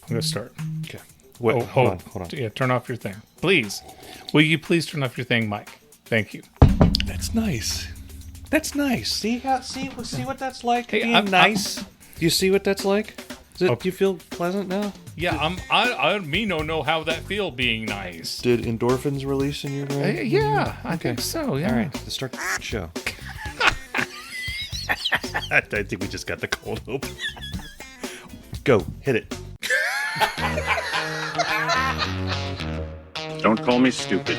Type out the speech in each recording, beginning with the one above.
I'm going to start. Okay. Wait, hold on. Yeah, turn off your thing. Please. Will you please turn off your thing, Mike? Thank you. That's nice. See what that's like? Hey, being nice. Do you see what that's like? Do you feel pleasant now? Yeah, I don't know how that feel being nice. Did endorphins release in your brain? Yeah, I think so. Yeah. All right, let's start the show. I think we just got the cold open. Go, hit it. Don't call me stupid.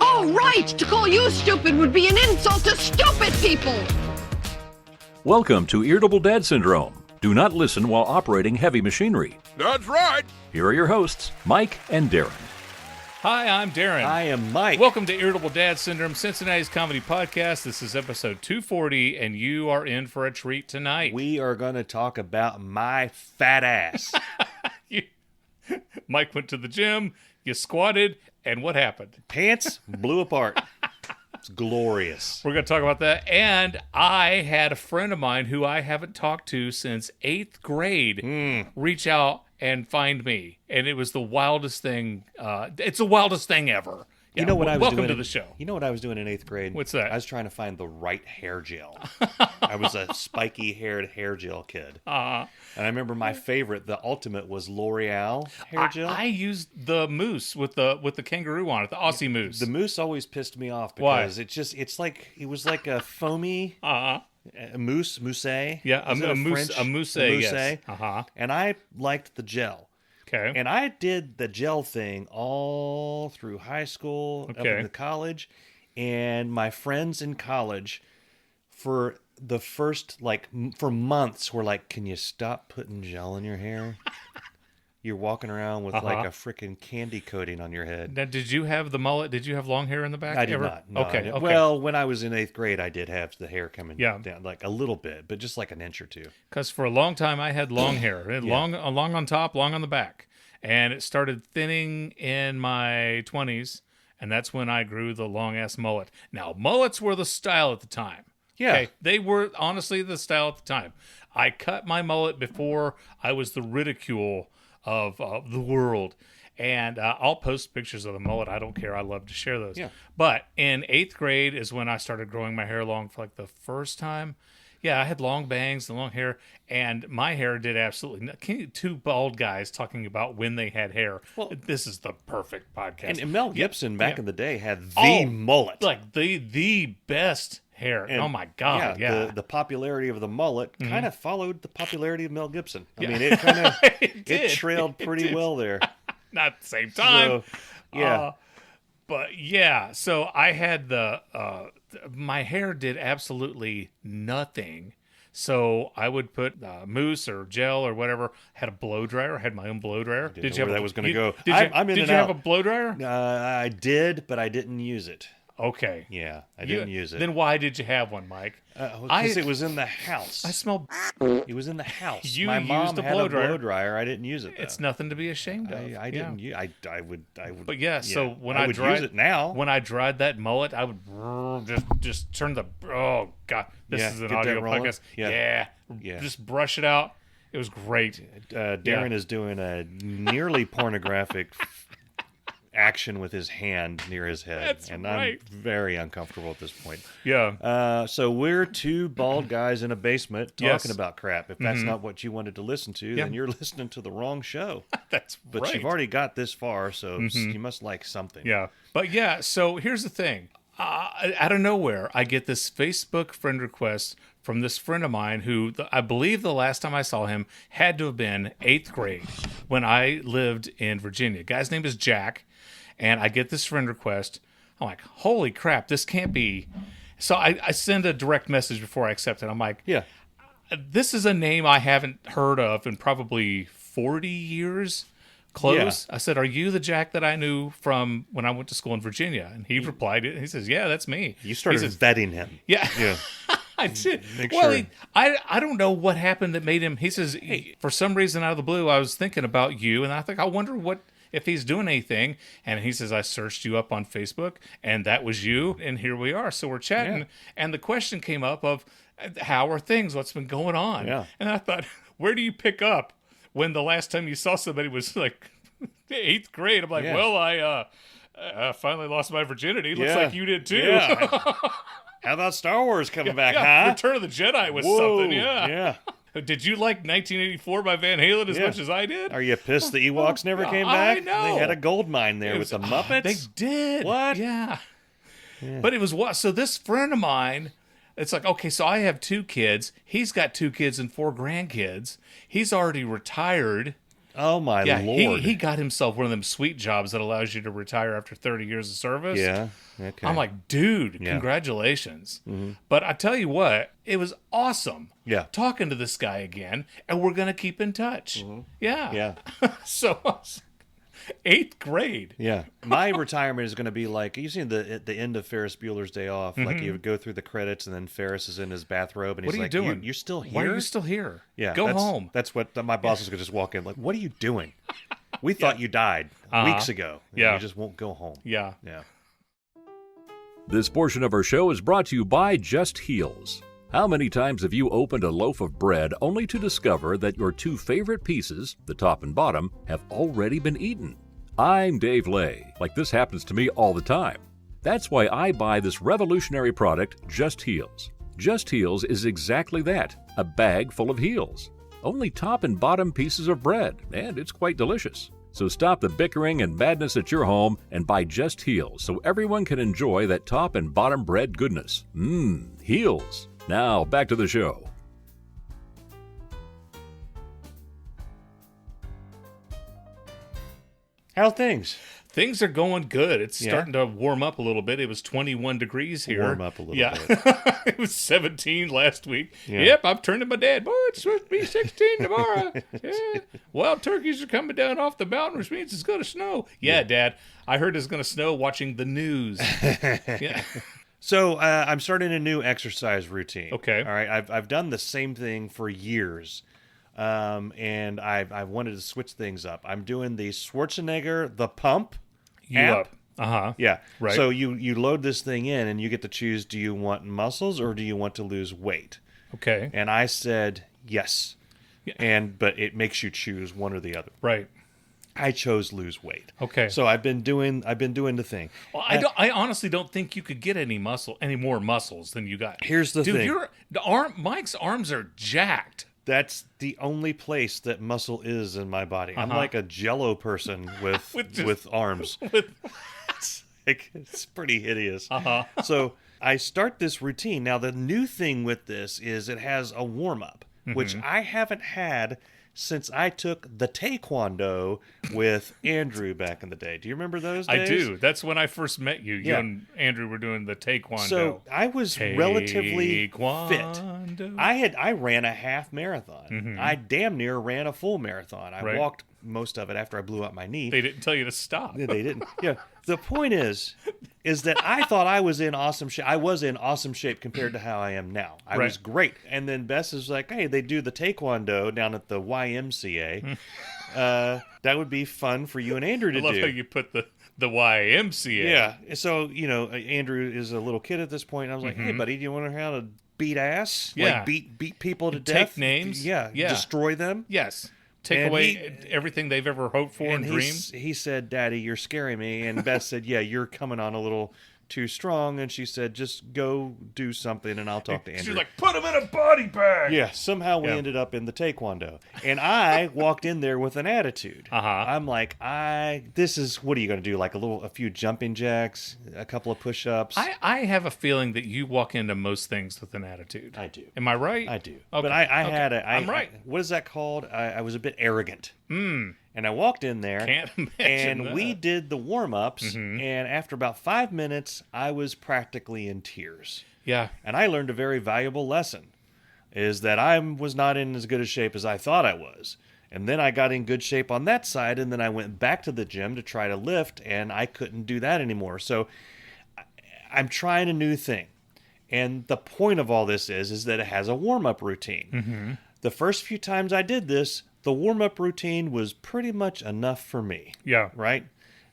Oh, right! To call you stupid would be an insult to stupid people! Welcome to Irritable Dad Syndrome. Do not listen while operating heavy machinery. That's right. Here are your hosts, Mike and Darin. Hi, I'm Darin. I am Mike. Welcome to Irritable Dad Syndrome, Cincinnati's comedy podcast. This is episode 240, and you are in for a treat tonight. We are going to talk about my fat ass. Mike went to the gym, you squatted, and what happened? Pants blew apart. It's glorious. We're going to talk about that. And I had a friend of mine who I haven't talked to since 8th grade reach out and find me. And it was the wildest thing. It's the wildest thing ever. Yeah, You know what I was welcome doing? to the show. You know what I was doing in 8th grade? What's that? I was trying to find the right hair gel. I was a spiky-haired hair gel kid. And I remember my favorite, the ultimate, was L'Oreal hair gel. I used the mousse with the kangaroo on it, the Aussie mousse. The mousse always pissed me off Why? because it was like a foamy a mousse. Yeah, Is it a mousse, French? a mousse, yes. And I liked the gel. Okay. And I did the gel thing all through high school, up into college. And my friends in college, for the first, for months, were like, can you stop putting gel in your hair? You're walking around with like a freaking candy coating on your head. Now, did you have the mullet? Did you have long hair in the back? I did ever? not. No, okay, I didn't. okay. Well, when I was in 8th grade, I did have the hair coming Yeah. down, like a little bit, but just like an inch or two. Because for a long time I had long hair, long on top, long on the back, and it started thinning in my 20s, and that's when I grew the long ass mullet. Now mullets were the style at the time. Yeah, okay? They were honestly the style at the time. I cut my mullet before I was the ridicule of the world. And I'll post pictures of the mullet. I don't care. I love to share those. Yeah. But in 8th grade is when I started growing my hair long for like the first time. Yeah, I had long bangs and long hair, and my hair did absolutely nothing. Two bald guys talking about when they had hair. Well, this is the perfect podcast. And Mel Gibson back in the day had the mullet. Like the best hair. And, oh my God, yeah. The popularity of the mullet kind of followed the popularity of Mel Gibson. I mean, it kind of it trailed pretty well there. Not at the same time. So, yeah. But yeah, so I had my hair did absolutely nothing. So I would put mousse or gel or whatever. Had a blow dryer. I had my own blow dryer. Did you know where that was going to go? Did you have a blow dryer? I did, but I didn't use it. Okay. Yeah, I didn't use it. Then why did you have one, Mike? Because it was in the house. I smell. It was in the house. You My mom used a had blow a blow dryer. I didn't use it. Though. It's nothing to be ashamed of. I didn't. I would. But yeah, so when I would use it now. When I dried that mullet, I would just turn the. Oh God, this is an audio podcast. Yeah. Just brush it out. It was great. Darin is doing a nearly pornographic action with his hand near his head. That's and right. I'm very uncomfortable at this point. Yeah. So we're two bald guys in a basement talking about crap. If that's not what you wanted to listen to, then you're listening to the wrong show. That's right. But you've already got this far, so you must like something. Yeah. But yeah, so here's the thing. Out of nowhere, I get this Facebook friend request from this friend of mine who I believe the last time I saw him had to have been 8th grade when I lived in Virginia. Guy's name is Jack. And I get this friend request. I'm like, holy crap, this can't be. So I send a direct message before I accept it. I'm like, yeah, this is a name I haven't heard of in probably 40 years. Close. Yeah. I said, are you the Jack that I knew from when I went to school in Virginia? And he replied, he says, yeah, that's me. You started vetting him. Yeah. Yeah. I did. Make well, sure. I don't know what happened that made him. He says, for some reason out of the blue, I was thinking about you. And I think, I wonder if he's doing anything. And he says, I searched you up on Facebook and that was you. And here we are. So we're chatting. Yeah. And the question came up of how are things? What's been going on? Yeah. And I thought, where do you pick up when the last time you saw somebody was like 8th grade. I'm like, Yeah. well, I finally lost my virginity. Looks Yeah. like you did too. Yeah. How about Star Wars coming back, Yeah, huh? Return of the Jedi was Whoa. something, yeah. Yeah. Did you like 1984 by Van Halen as Yeah. much as I did? Are you pissed the Ewoks never came I back? know. They had a gold mine there with the Muppets. They did. What? Yeah. But it was what? So this friend of mine, it's like, okay, so I have 2 kids. He's got 2 kids and 4 grandkids. He's already retired. Oh, my Yeah, Lord. he got himself one of them sweet jobs that allows you to retire after 30 years of service. Yeah. Okay. I'm like, dude, congratulations. But I tell you what, it was awesome Yeah. talking to this guy again, and we're going to keep in touch. Yeah. Yeah. So, 8th grade. Yeah. My retirement is going to be like, you've seen the end of Ferris Bueller's Day Off. Like, you would go through the credits, and then Ferris is in his bathrobe, and What he's are you like, doing? You're still here? Why are you still here? Yeah. Go home. That's what my boss was going to just walk in, like, what are you doing? We thought you died weeks ago. And Yeah. You just won't go home. Yeah. Yeah. This portion of our show is brought to you by Just Heels. How many times have you opened a loaf of bread only to discover that your 2 favorite pieces, the top and bottom, have already been eaten? I'm Dave Lay. Like, this happens to me all the time. That's why I buy this revolutionary product, Just Heels. Just Heels is exactly that, a bag full of heels. Only top and bottom pieces of bread, and it's quite delicious. So stop the bickering and madness at your home and buy Just Heels so everyone can enjoy that top and bottom bread goodness. Heels. Now, back to the show. How are things? Things are going good. It's Yeah. starting to warm up a little bit. It was 21 degrees here. Warm up a little bit. It was 17 last week. Yeah. Yep, I've turned to my dad. Boy, it's supposed to be 16 tomorrow. Yeah. Wild turkeys are coming down off the mountain, which means it's going to snow. Yeah, Dad. I heard it's going to snow watching the news. Yeah. So I'm starting a new exercise routine. Okay. All right. I've done the same thing for years, and I've wanted to switch things up. I'm doing the Schwarzenegger The Pump app. Uh-huh. Yeah. Right. So you load this thing in, and you get to choose: do you want muscles or do you want to lose weight? Okay. And I said yes. Yeah. But it makes you choose one or the other. Right. I chose lose weight. Okay. So I've been doing the thing. Well, I honestly don't think you could get any more muscles than you got. Here's the thing. Dude, Mike's arms are jacked. That's the only place that muscle is in my body. I'm like a Jello person with arms. It's pretty hideous. So I start this routine. Now, the new thing with this is it has a warm-up, which I haven't had since I took the taekwondo with Andrew back in the day. Do you remember those days? I do. That's when I first met you. You Yeah. and Andrew were doing the taekwondo. So I was relatively fit. Taekwondo. I ran a half marathon. I damn near ran a full marathon. I Right. walked most of it after I blew out my knee. They didn't tell you to stop. Yeah, they didn't. Yeah. The point is that I thought I was in awesome shape. I was in awesome shape compared to how I am now. I Right. was great. And then Bess is like, hey, they do the taekwondo down at the YMCA. That would be fun for you and Andrew to I love do. how you put the YMCA. Yeah. So, Andrew is a little kid at this point. And I was like, hey, buddy, do you want to learn how to beat ass? Yeah. Like beat people to Take death? names? Yeah. Yeah. Destroy them? Yes. Take And away everything they've ever hoped for and dreamed. He said, Daddy, you're scaring me. And Beth said, yeah, you're coming on a little too strong. And she said, just go do something and I'll talk to Andrew. She's like, put him in a body bag. Yeah, somehow we ended up in the taekwondo. And I walked in there with an attitude. I'm like, this is, what are you going to do? Like a few jumping jacks, a couple of push-ups? I have a feeling that you walk into most things with an attitude. I do. Am I right? I do. Okay. But I'm right. What is that called? I was a bit arrogant. And I walked in there. Can't imagine and that. we did the warm-ups. And after about 5 minutes, I was practically in tears. Yeah. And I learned a very valuable lesson, is that I was not in as good a shape as I thought I was. And then I got in good shape on that side, and then I went back to the gym to try to lift, and I couldn't do that anymore. So I'm trying a new thing. And the point of all this is that it has a warm-up routine. The first few times I did this, the warm-up routine was pretty much enough for me. Yeah. Right?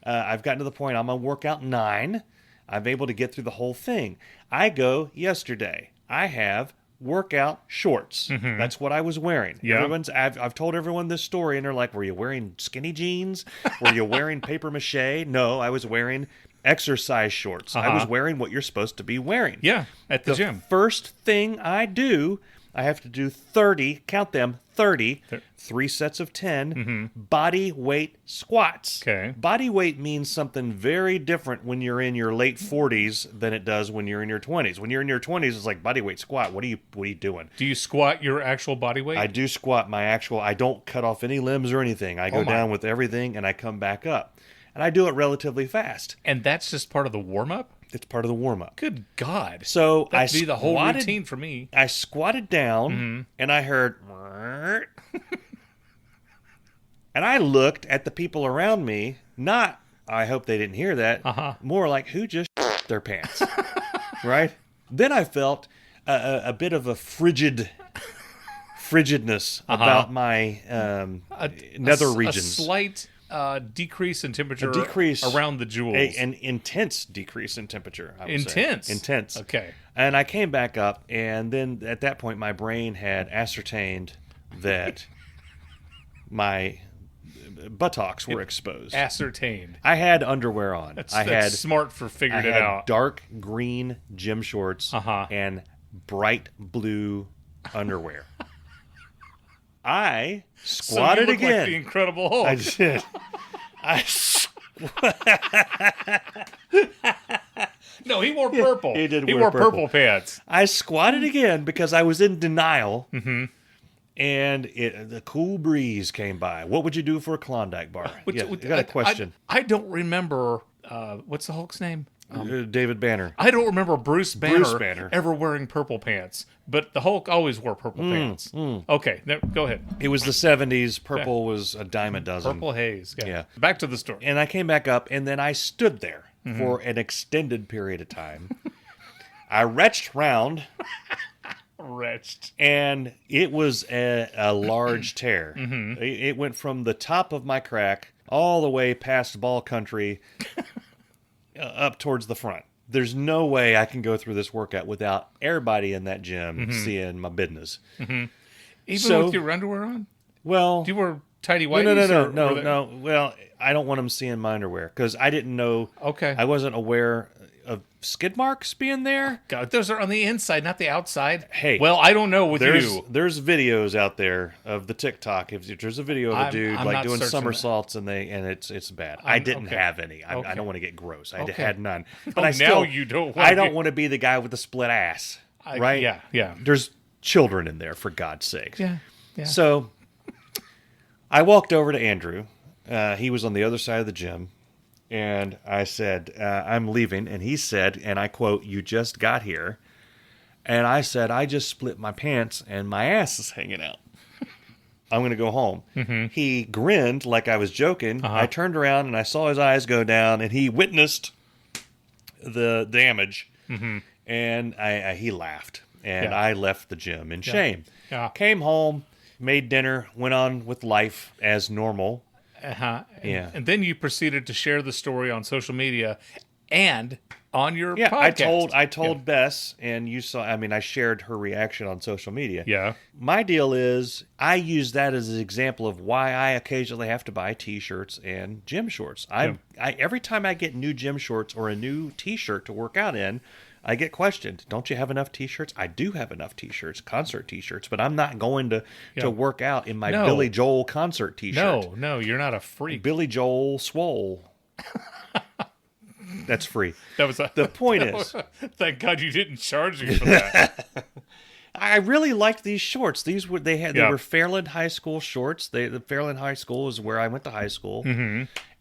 I've gotten to the point, I'm on workout 9. I'm able to get through the whole thing. I go yesterday. I have workout shorts. That's what I was wearing. Yeah. I've told everyone this story, and they're like, were you wearing skinny jeans? Were you wearing paper mache? No, I was wearing exercise shorts. I was wearing what you're supposed to be wearing. Yeah, at the gym. First thing I do, I have to do 30, count them, 30, 3 sets of 10 body weight squats. Okay. Body weight means something very different when you're in your late 40s than it does when you're in your 20s. When you're in your 20s, it's like body weight squat. What are you doing? Do you squat your actual body weight? I do squat my actual. I don't cut off any limbs or anything. I go down with everything and I come back up. And I do it relatively fast. And that's just part of the warm-up? It's part of the warm-up. Good God. So That'd be the whole routine for me. I squatted down, and I heard... and I looked at the people around me, not, I hope they didn't hear that, more like, who just their pants? Right? Then I felt a bit of a frigidness about my nether regions. A slight... decrease in temperature around the jewels. An intense decrease in temperature, I would Intense? say. Intense. Okay. And I came back up, and then at that point, my brain had ascertained that my buttocks were exposed. Ascertained. I had underwear on. That's had smart for figuring it out. Dark green gym shorts and bright blue underwear. I squatted so you look again. Like the Incredible Hulk. I did. No, he wore purple. He did. He wear wore purple pants. I squatted again because I was in denial, and the cool breeze came by. What would you do for a Klondike bar? I got a question. I don't remember. What's the Hulk's name? David Banner. I don't remember Bruce Banner ever wearing purple pants, but the Hulk always wore purple pants. Okay, go ahead. It was the 70s. Purple was a dime a dozen. Purple haze. Yeah. Back to the story. And I came back up, and then I stood there for an extended period of time. I retched round. And it was a large tear. It went from the top of my crack all the way past ball country up towards the front. There's no way I can go through this workout without everybody in that gym seeing my business. Even with your underwear on? Well, do you wear tidy whities? No. Well, I don't want them seeing my underwear because I didn't know. Okay. I wasn't aware of skid marks being there. God, those are on the inside, not the outside. Hey, well, I don't know with you. There's videos out there of the TikTok. If there's a video of a dude like doing somersaults and it's bad. I didn't have any. I don't want to get gross. I had none. But now you don't. I don't want to be the guy with the split ass. Right? Yeah. There's children in there, for God's sake. Yeah. So I walked over to Andrew. He was on the other side of the gym. And I said, I'm leaving. And he said, and I quote, "You just got here." And I said, "I just split my pants and my ass is hanging out. I'm going to go home." He grinned like I was joking. I turned around and I saw his eyes go down and he witnessed the damage. And he laughed. And I left the gym in shame. Came home, made dinner, went on with life as normal. And then you proceeded to share the story on social media and on your podcast. I told Bess, and you saw. I mean, I shared her reaction on social media. Yeah. My deal is, I use that as an example of why I occasionally have to buy T-shirts and gym shorts. Every time I get new gym shorts or a new T-shirt to work out in, I get questioned, "Don't you have enough T-shirts?" I do have enough T-shirts, concert T-shirts, but I'm not going to work out in my Billy Joel concert T-shirt. No, you're not a freak. Billy Joel swole. That's free. The point is, thank God you didn't charge me for that. I really liked these shorts. They were Fairland High School shorts. The Fairland High School is where I went to high school,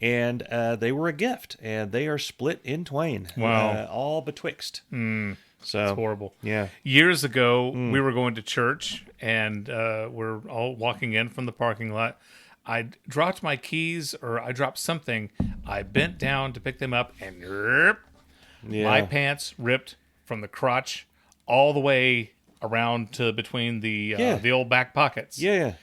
and they were a gift. And they are split in twain. Wow, all betwixt. So it's horrible. Yeah. Years ago, we were going to church, and we're all walking in from the parking lot. I dropped my keys, or I dropped something. I bent down to pick them up, and my pants ripped from the crotch all the way around to between the old back pockets. Yeah.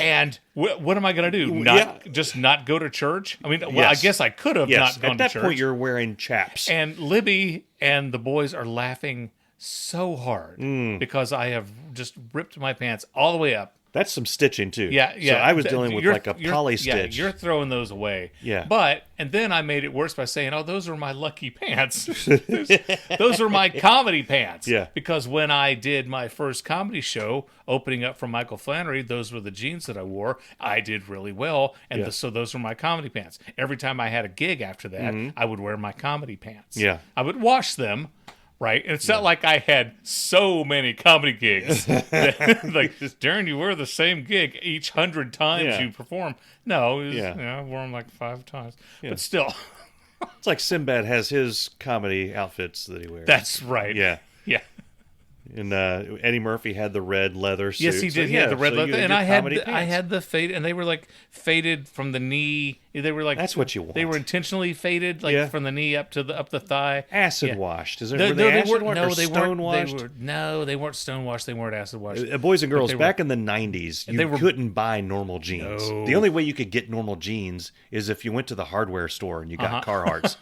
And what am I going to do? Just not go to church? I mean, I guess I could have not gone to church. At that point, you're wearing chaps. And Libby and the boys are laughing so hard because I have just ripped my pants all the way up. That's some stitching too. Yeah. So I was dealing with like a poly stitch. Yeah, you're throwing those away. Yeah. And then I made it worse by saying, "Oh, those are my lucky pants. Those are my comedy pants." Yeah. Because when I did my first comedy show, opening up for Michael Flannery, those were the jeans that I wore. I did really well, and so those were my comedy pants. Every time I had a gig after that, I would wear my comedy pants. Yeah. I would wash them. Right, and it's not like I had so many comedy gigs. Like, Darin, you wear the same gig each 100 times you perform. No, it was, I wore them like 5 times, but still, it's like Sinbad has his comedy outfits that he wears. That's right. Yeah. And Eddie Murphy had the red leather suit. Yes, he did. He had the red leather, and I had the fade, and they were like faded from the knee. They were like that's what you want. They were intentionally faded, like from the knee up the thigh. Acid washed. Were they acid washed or stone washed? They weren't stone washed. They weren't acid washed. Boys and girls, back in the 90s, you couldn't buy normal jeans. No. The only way you could get normal jeans is if you went to the hardware store and you got Carhartts.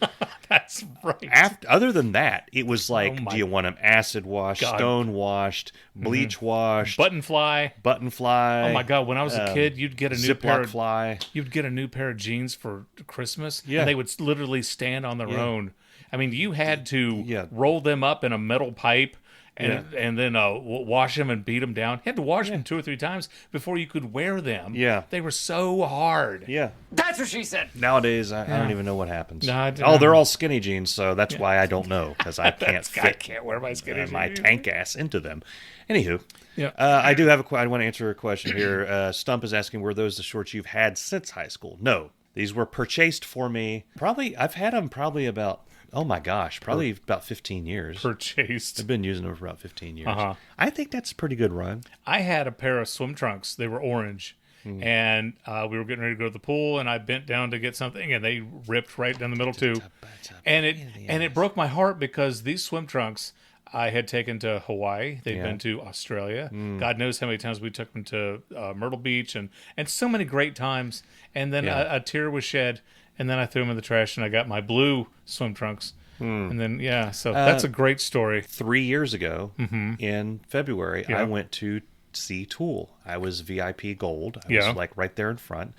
That's right. Other than that, it was like, do you want them acid washed, stone washed, bleach washed, button fly? Oh my God! When I was a kid, you'd get a new You'd get a new pair of jeans for Christmas. Yeah, and they would literally stand on their own. I mean, you had to roll them up in a metal pipe. And then wash them and beat them down. You had to wash them 2 or 3 times before you could wear them. Yeah. They were so hard. Yeah. That's what she said. Nowadays, I don't even know what happens. No, they're all skinny jeans, so that's why I don't know, because I can't wear my skinny jeans. My tank ass into them. Anywho, yeah. I do have I want to answer a question here. Stump is asking, were those the shorts you've had since high school? No. These were purchased for me. I've had them about... Oh my gosh, probably about 15 years. Purchased. I've been using them for about 15 years. I think that's a pretty good run. I had a pair of swim trunks. They were orange. And we were getting ready to go to the pool, and I bent down to get something, and they ripped right down the middle too. And it broke my heart because these swim trunks I had taken to Hawaii. They'd been to Australia. God knows how many times we took them to Myrtle Beach, and so many great times. And then a tear was shed. And then I threw them in the trash, and I got my blue swim trunks. And then, so that's a great story. 3 years ago, in February, I went to see Tool. I was VIP Gold. I was like right there in front.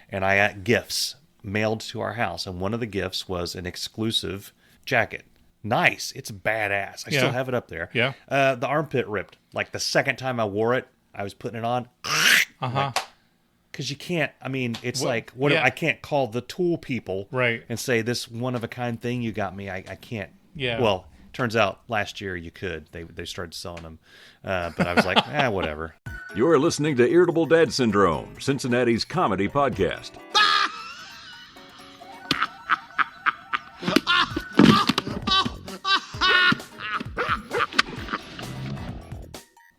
And I got gifts mailed to our house. And one of the gifts was an exclusive jacket. Nice. It's badass. I still have it up there. Yeah. The armpit ripped. Like the second time I wore it, I was putting it on. Because you can't, it's I can't call the Tool people and say, this one-of-a-kind thing you got me, I can't. Yeah. Well, turns out last year you could. They started selling them. But I was like, whatever. You're listening to Irritable Dad Syndrome, Cincinnati's comedy podcast.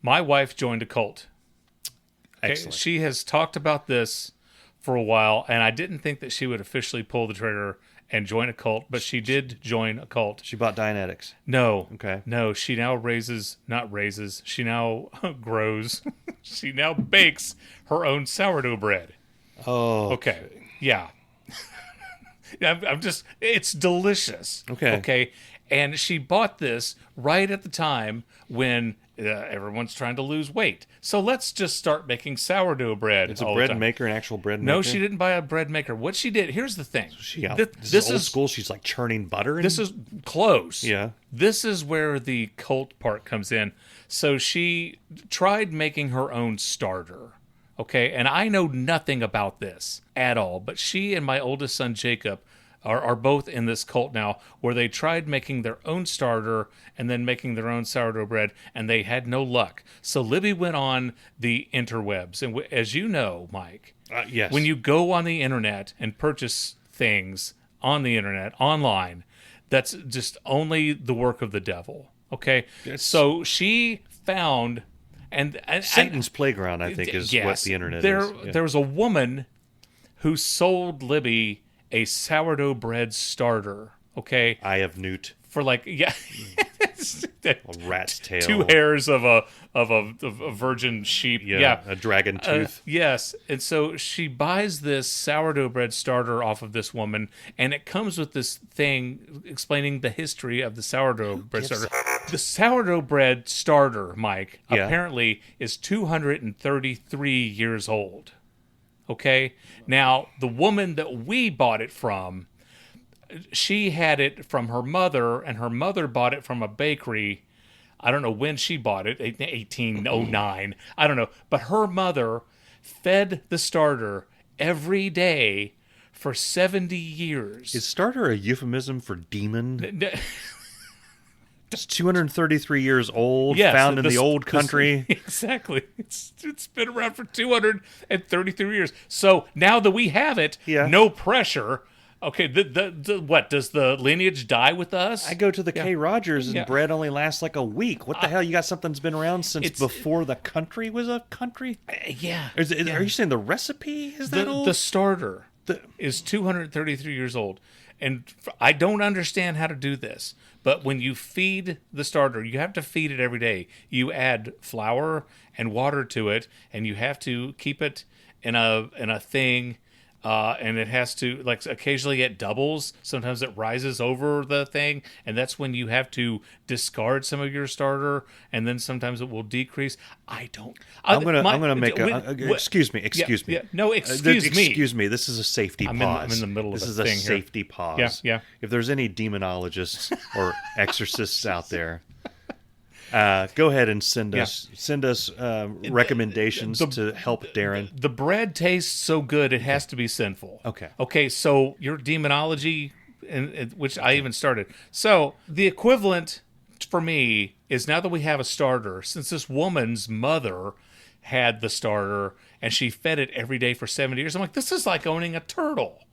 My wife joined a cult. Okay, Excellent. she has talked about this for a while, and I didn't think that she would officially pull the trigger and join a cult, but she did join a cult. She bought Dianetics. No. Okay. No, she now she now grows. She now bakes her own sourdough bread. Oh. Okay. Yeah. It's delicious. Okay. And she bought this right at the time when everyone's trying to lose weight. So let's just start making sourdough bread. It's a bread maker, an actual bread maker? No, she didn't buy a bread maker. What she did, here's the thing. This is old school. She's like churning butter. This is close. Yeah. This is where the cult part comes in. So she tried making her own starter. Okay, and I know nothing about this at all, but she and my oldest son, Jacob, are both in this cult now where they tried making their own starter and then making their own sourdough bread, and they had no luck. So Libby went on the interwebs. And as you know, Mike, yes. When you go on the internet and purchase things on the internet, online, that's just only the work of the devil. Okay? So she found... And Satan's playground, I think, is what the internet is. Yeah. There was a woman who sold Libby a sourdough bread starter, okay? Eye of Newt. For like, a rat's tail. 2 hairs of a virgin sheep. Yeah. A dragon tooth. Yes. And so she buys this sourdough bread starter off of this woman, and it comes with this thing explaining the history of the sourdough bread starter. The sourdough bread starter, Mike, Yeah. apparently is 233 years old. Okay? Now, the woman that we bought it from, she had it from her mother, and her mother bought it from a bakery. I don't know when she bought it, 1809. I don't know. But her mother fed the starter every day for 70 years. Is starter a euphemism for demon? It's 233 years old, Yes, found in the old country. Exactly. It's been around for 233 years. So now that we have it, no pressure. Okay, what? Does the lineage die with us? I go to the K. Rogers and bread only lasts like a week. What the hell? You got something that's been around since before the country was a country? Yeah. Are you saying the recipe is that old? The starter is 233 years old. And I don't understand how to do this. But when you feed the starter, you have to feed it every day. You add flour and water to it, and you have to keep it in a thing. And it has to, like, occasionally it doubles. Sometimes it rises over the thing, and that's when you have to discard some of your starter, and then sometimes it will decrease. I don't. I'm gonna make excuse me. Yeah. No, excuse me. Excuse me. This is a safety pause. I'm in the middle of this a is thing a safety pause. Yeah. If there's any demonologists or exorcists out there, go ahead and send us recommendations to help Darin. The bread tastes so good it has to be sinful. Okay. So your demonology, which I even started. So the equivalent for me is, now that we have a starter, since this woman's mother had the starter and she fed it every day for 70 years, I'm like, this is like owning a turtle.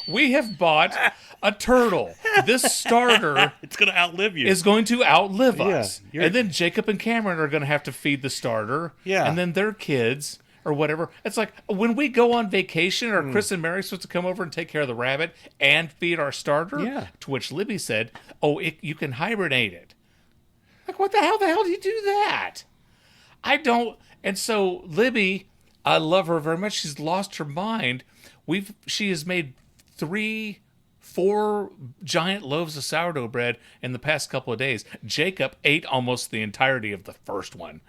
we have bought a turtle. This starter it's going to outlive you. Is going to outlive us. And then Jacob and Cameron are going to have to feed the starter. Yeah. And then their kids or whatever. It's like when we go on vacation, are Chris and Mary supposed to come over and take care of the rabbit and feed our starter? Yeah. To which Libby said, you can hibernate it. Like, what the hell do you do that? I don't. And so Libby, I love her very much. She's lost her mind. She has made 4 giant loaves of sourdough bread in the past couple of days. Jacob ate almost the entirety of the first one.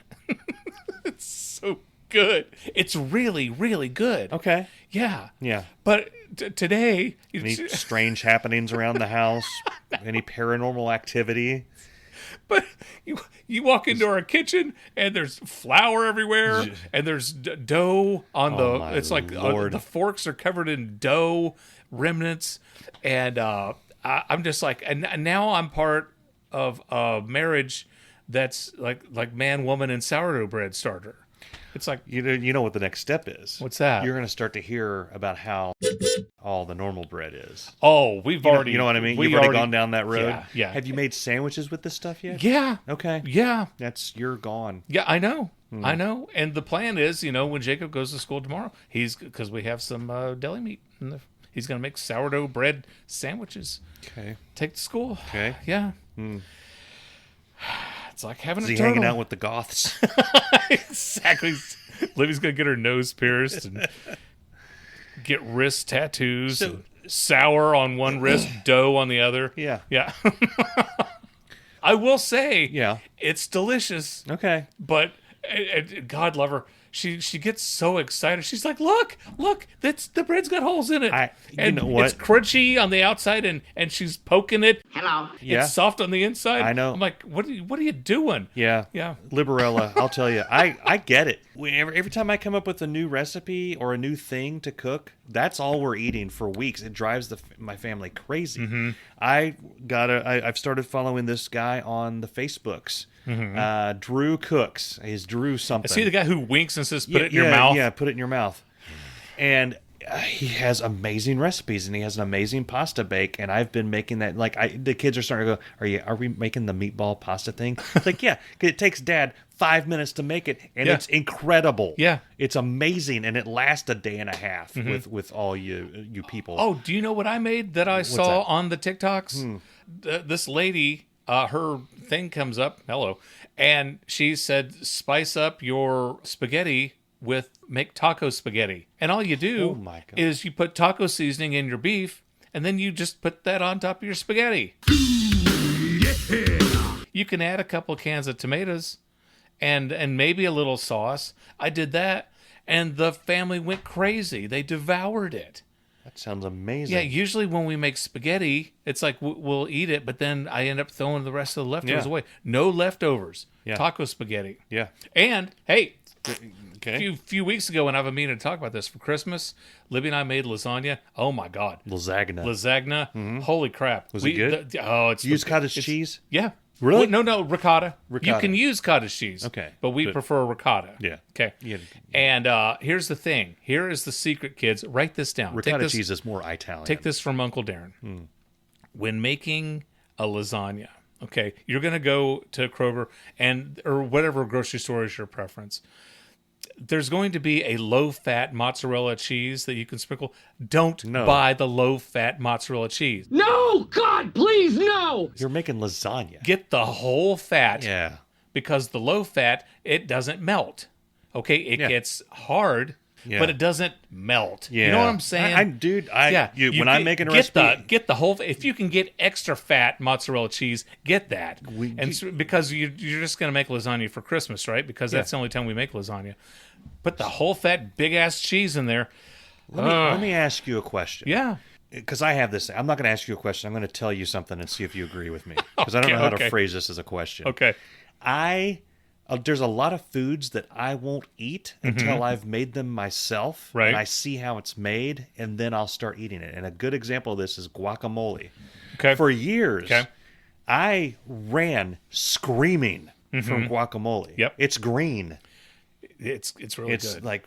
It's so good. It's really, really good. Okay. Yeah. Yeah. But today... Any strange happenings around the house? Any paranormal activity? But you walk into our kitchen and there's flour everywhere and there's dough on it's like the forks are covered in dough remnants, and I'm just like, and now I'm part of a marriage that's like man, woman, and sourdough bread starter. It's like, you know what the next step is. What's that? You're going to start to hear about how all the normal bread is. Oh, we've already... You know what I mean? You've already gone down that road? Yeah. Have you made sandwiches with this stuff yet? Yeah. Okay. Yeah. You're gone. Yeah, I know. I know. And the plan is, when Jacob goes to school tomorrow, because we have some deli meat, he's going to make sourdough bread sandwiches. Okay. Take to school. Okay. Yeah. It's like having a turtle. Is he hanging out with the goths? Exactly. Livy's going to get her nose pierced and get wrist tattoos. And sour on one wrist, dough on the other. Yeah. Yeah. I will say, yeah, it's delicious. Okay. But God love her. She gets so excited. She's like, look, the bread's got holes in it. You know what? It's crunchy on the outside, and she's poking it. Hello. It's soft on the inside. I know. I'm like, what are you doing? Yeah. Yeah. Liberella, I'll tell you, I get it. Every time I come up with a new recipe or a new thing to cook, that's all we're eating for weeks. It drives my family crazy. Mm-hmm. I've started following this guy on the Facebooks. Mm-hmm. Drew Cooks. He's Drew something. Is he the guy who winks and says, put it in your mouth? Yeah, put it in your mouth. And he has amazing recipes, and he has an amazing pasta bake, and I've been making that. The kids are starting to go, are we making the meatball pasta thing? It's like, yeah, because it takes Dad 5 minutes to make it, and it's incredible. Yeah. It's amazing, and it lasts a day and a half with all you people. Oh, do you know what I made that I saw on the TikToks? This lady, her thing comes up, hello, and she said, spice up your spaghetti make taco spaghetti. And all you do is you put taco seasoning in your beef, and then you just put that on top of your spaghetti. Yeah. You can add a couple of cans of tomatoes and maybe a little sauce. I did that, and the family went crazy. They devoured it. That sounds amazing. Yeah, usually when we make spaghetti, it's like we'll eat it, but then I end up throwing the rest of the leftovers away. No leftovers. Yeah. Taco spaghetti. Yeah. And, hey, Okay. a few weeks ago when I have a meeting to talk about this, for Christmas, Libby and I made lasagna. Oh, my God. Lasagna. Holy crap. Was it good? It's... You use cottage cheese? Yeah. Really? Well, no, ricotta. Ricotta. You can use cottage cheese. Okay. But we prefer ricotta. Yeah. Okay. Yeah. And here's the thing. Here is the secret, kids. Write this down. Ricotta cheese is more Italian. Take this from Uncle Darin. When making a lasagna, okay, you're going to go to Kroger or whatever grocery store is your preference. There's going to be a low-fat mozzarella cheese that you can sprinkle. Don't buy the low-fat mozzarella cheese. No! God, please, no! You're making lasagna. Get the whole fat. Yeah. Because the low-fat, it doesn't melt. Okay, it gets hard, but it doesn't melt. Yeah. You know what I'm saying? When I'm making a recipe... Get the whole... If you can get extra fat mozzarella cheese, get that. Because you're just going to make lasagna for Christmas, right? Because that's the only time we make lasagna. Put the whole fat, big-ass cheese in there. Let me ask you a question. Yeah. Because I have this. I'm not going to ask you a question. I'm going to tell you something and see if you agree with me. Because I don't know how to phrase this as a question. Okay. There's a lot of foods that I won't eat until I've made them myself. Right. And I see how it's made, and then I'll start eating it. And a good example of this is guacamole. Okay. For years, I ran screaming from guacamole. Yep. It's green. It's really good.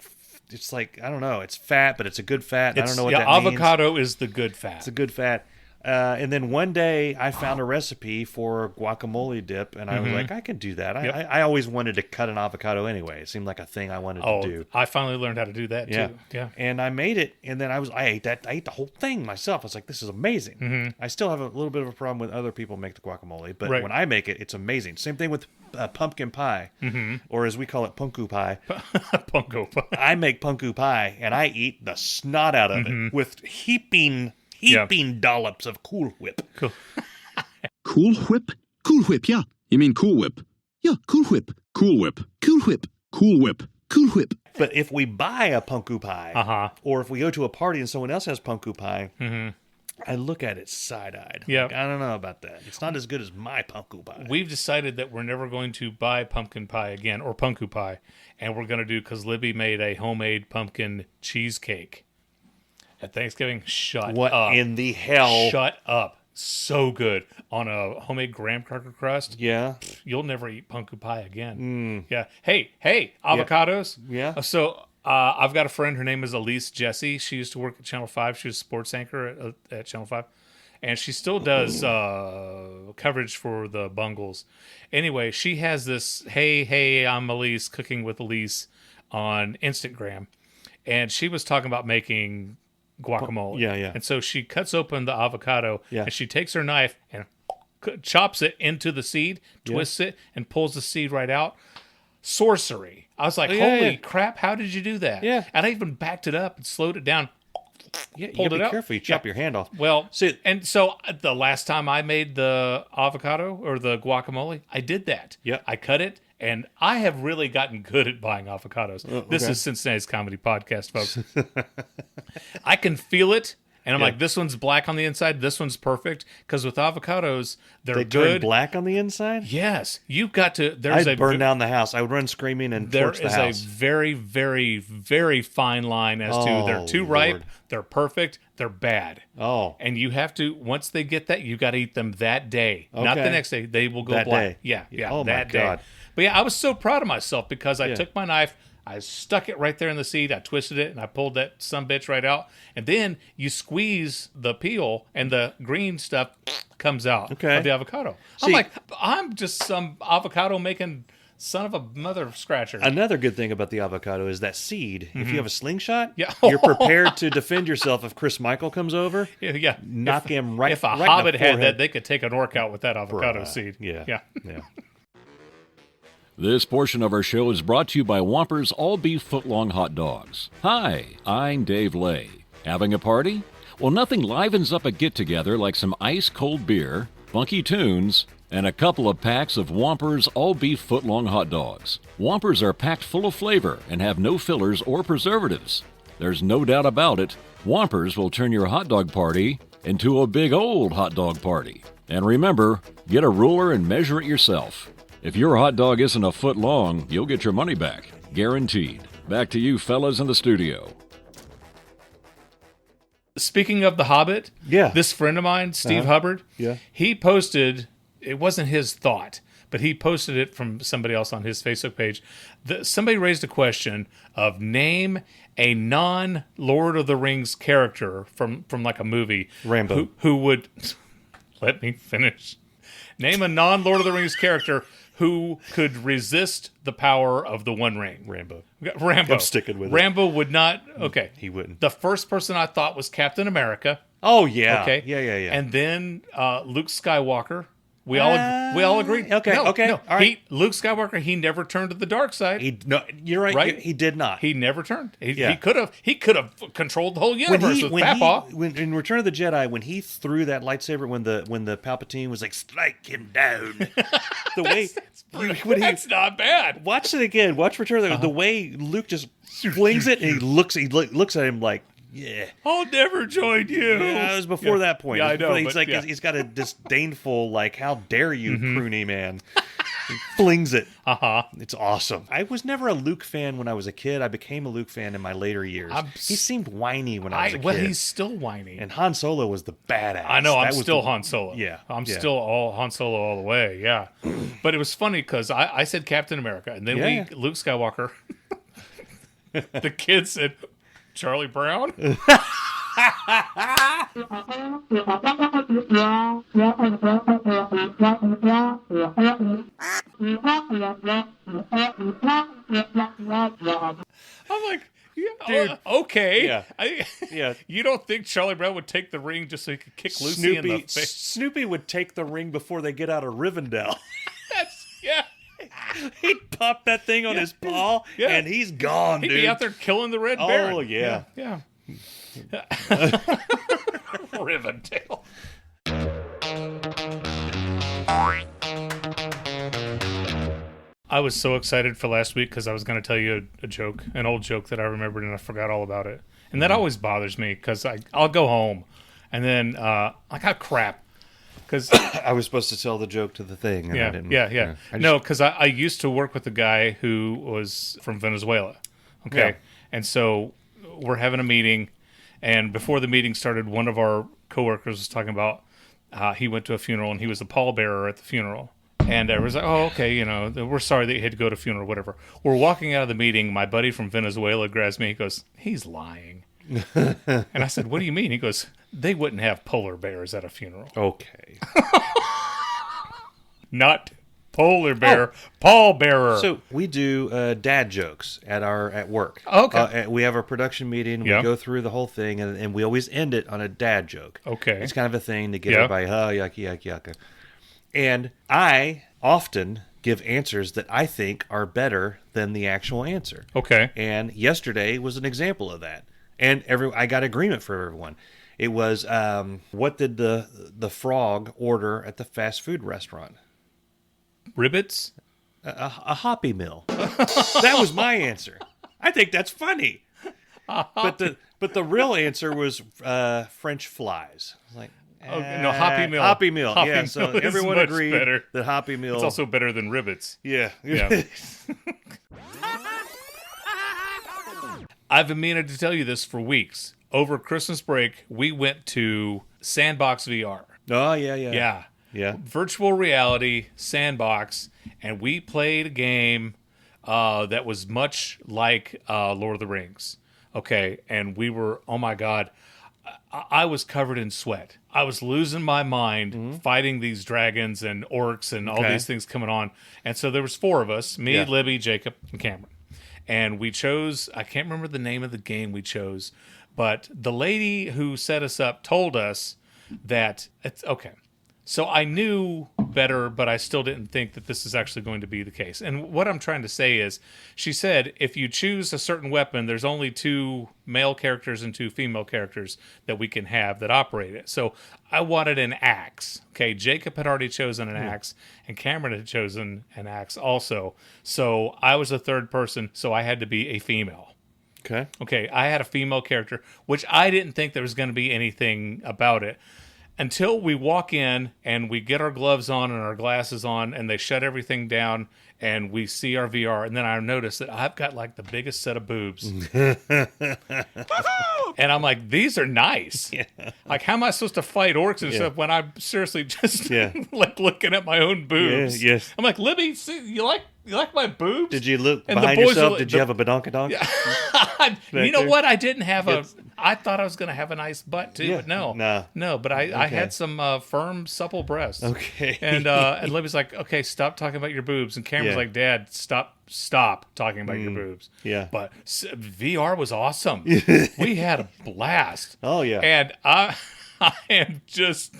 It's like, I don't know, it's fat, but it's a good fat. I don't know what that means. Avocado is the good fat. It's a good fat. And then one day I found a recipe for guacamole dip, and I was like, I can do that. I always wanted to cut an avocado anyway. It seemed like a thing I wanted to do. I finally learned how to do that too. Yeah. And I made it, and then I ate that. I ate the whole thing myself. I was like, this is amazing. I still have a little bit of a problem with other people make the guacamole, but when I make it, it's amazing. Same thing with pumpkin pie, or as we call it, punku pie. Punko pie. I make punku pie, and I eat the snot out of it with heaping dollops of Cool Whip. Cool. Cool Whip? Cool Whip, yeah. You mean Cool Whip. Yeah, Cool Whip. Cool Whip. Cool Whip. Cool Whip. Cool Whip. But if we buy a punku pie, or if we go to a party and someone else has punku pie, I look at it side-eyed. Yeah. Like, I don't know about that. It's not as good as my punku pie. We've decided that we're never going to buy pumpkin pie again, or punku pie, and we're going to do, because Libby made a homemade pumpkin cheesecake at Thanksgiving. What in the hell? Shut up. So good. On a homemade graham cracker crust. Yeah. You'll never eat punku pie again. Yeah. Hey, avocados. Yeah. So I've got a friend. Her name is Elise Jessie. She used to work at Channel 5. She was a sports anchor at Channel 5. And she still does coverage for the Bungles. Anyway, she has this, hey, I'm Elise, cooking with Elise on Instagram. And she was talking about making guacamole. Yeah. And so she cuts open the avocado, Yeah. and she takes her knife and chops it into the seed, twists it, and pulls the seed right out. Sorcery. I was like, holy crap, how did you do that? Yeah. And I even backed it up and slowed it down. Yeah, Pulled you it gotta out. be careful. You chop your hand off. Well, So the last time I made the avocado or the guacamole, I did that. Yep. I cut it, and I have really gotten good at buying avocados. This is Cincinnati's Comedy Podcast, folks. I can feel it, and I'm like, this one's black on the inside, this one's perfect, because with avocados, they good. turn black on the inside? Yes. You've got to... I'd burn down the house. I would run screaming and torch the house. There is a very, very, very fine line as to they're too ripe, they're perfect, they're bad. Oh. And you have to, once they get that, you got to eat them that day. Not the next day. They will go that black. Day. Yeah. Oh, that my day. God. But yeah, I was so proud of myself because I took my knife, I stuck it right there in the seed, I twisted it, and I pulled that sumbitch right out. And then you squeeze the peel, and the green stuff comes out of the avocado. I'm like, I'm just some avocado making son of a mother scratcher. Another good thing about the avocado is that seed. If you have a slingshot, Yeah. you're prepared to defend yourself if Chris Michael comes over. Yeah. Knock him right. If a right hobbit in the had forehead. that, they could take an orc out with that avocado seed. Yeah. This portion of our show is brought to you by Whompers all-beef footlong hot dogs. Hi, I'm Dave Lay. Having a party? Well, nothing livens up a get-together like some ice-cold beer, funky tunes, and a couple of packs of Whompers all-beef foot-long hot dogs. Whompers are packed full of flavor and have no fillers or preservatives. There's no doubt about it, Whompers will turn your hot dog party into a big old hot dog party. And remember, get a ruler and measure it yourself. If your hot dog isn't a foot long, you'll get your money back. Guaranteed. Back to you fellas in the studio. Speaking of The Hobbit, this friend of mine, Steve Hubbard, he posted, it wasn't his thought, but he posted it from somebody else on his Facebook page. Somebody raised a question of name a non-Lord of the Rings character from like a movie. Rambo. Who would... Let me finish. Name a non-Lord of the Rings character who could resist the power of the One Ring. Rambo. I'm sticking with it. Rambo would not... Okay. He wouldn't. The first person I thought was Captain America. Oh, yeah. Okay. Yeah. And then Luke Skywalker. We all agreed. Okay. No. All right. Luke Skywalker, he never turned to the dark side. You're right. He did not. He never turned. He could have controlled the whole universe with when in Return of the Jedi, when he threw that lightsaber, when the Palpatine was like, strike him down. That's not bad. Watch it again. Watch Return of the way Luke just flings it, and he looks at him like, yeah, I'll never join you. Yeah, it was before that point. Yeah, I know. He's got a disdainful, like, how dare you, pruny man. He flings it. It's awesome. I was never a Luke fan when I was a kid. I became a Luke fan in my later years. He seemed whiny when I was a kid. Well, he's still whiny. And Han Solo was the badass. I know. I'm still Han Solo. Yeah. I'm still all Han Solo all the way. Yeah. But it was funny because I said Captain America, and then Luke Skywalker. The kid said Charlie Brown. I'm like, dude, okay. Yeah. You don't think Charlie Brown would take the ring just so he could kick Lucy in the face? Snoopy would take the ring before they get out of Rivendell. Yeah. He'd pop that thing on his paw, and he's gone, He'd dude. be out there killing the Red Baron. Oh, yeah. Rivendell. I was so excited for last week because I was going to tell you a joke, an old joke that I remembered, and I forgot all about it. And that always bothers me because I'll go home, and then I got crap. Because I was supposed to tell the joke to the thing. And I didn't. No, because I used to work with a guy who was from Venezuela. Okay. Yeah. And so we're having a meeting. And before the meeting started, one of our coworkers was talking about he went to a funeral and he was the pallbearer at the funeral. And I was like, oh, okay, we're sorry that you had to go to a funeral, whatever. We're walking out of the meeting. My buddy from Venezuela grabs me. He goes, he's lying. And I said, what do you mean? He goes, they wouldn't have polar bears at a funeral. Okay. Not polar bear, pallbearer. So we do dad jokes at work. Okay. We have a production meeting. We go through the whole thing, and we always end it on a dad joke. Okay. It's kind of a thing to get everybody, yucky. And I often give answers that I think are better than the actual answer. Okay. And yesterday was an example of that. And I got agreement for everyone. It was, what did the frog order at the fast food restaurant? Ribbits? A Happy Meal. That was my answer. I think that's funny. But the real answer was French flies. Like, no, Happy Meal. Happy Meal. Happy yeah, so Meal everyone agreed that Happy Meal. It's also better than Ribbits. Yeah. I've been meaning to tell you this for weeks. Over Christmas break, we went to Sandbox VR. Oh, yeah. Yeah. Virtual reality, Sandbox, and we played a game that was much like Lord of the Rings. Okay, and we were, oh my God, I was covered in sweat. I was losing my mind fighting these dragons and orcs and all these things coming on. And so there was four of us, me, Libby, Jacob, and Cameron. And we chose, I can't remember the name of the game we chose, but the lady who set us up told us that, it's okay. So I knew better, but I still didn't think that this is actually going to be the case. And what I'm trying to say is, she said, if you choose a certain weapon, there's only 2 male characters and 2 female characters that we can have that operate it. So I wanted an axe. Okay, Jacob had already chosen an axe, and Cameron had chosen an axe also. So I was the third person, so I had to be a female. Okay, I had a female character, which I didn't think there was going to be anything about it. Until we walk in and we get our gloves on and our glasses on and they shut everything down and we see our VR. And then I notice that I've got like the biggest set of boobs. And I'm like, these are nice. Yeah. Like, how am I supposed to fight orcs and stuff when I'm seriously just like looking at my own boobs? Yeah, yes. I'm like, Libby, see, you like my boobs? Did you look behind yourself? Did you have a badonkadonk? Yeah. You know what? I didn't have I thought I was going to have a nice butt too, but no. But I had some firm, supple breasts. Okay. And Libby's like, okay, stop talking about your boobs. And Cameron's like, Dad, stop talking about your boobs. Yeah. But VR was awesome. We had a blast. Oh, yeah. And I am just...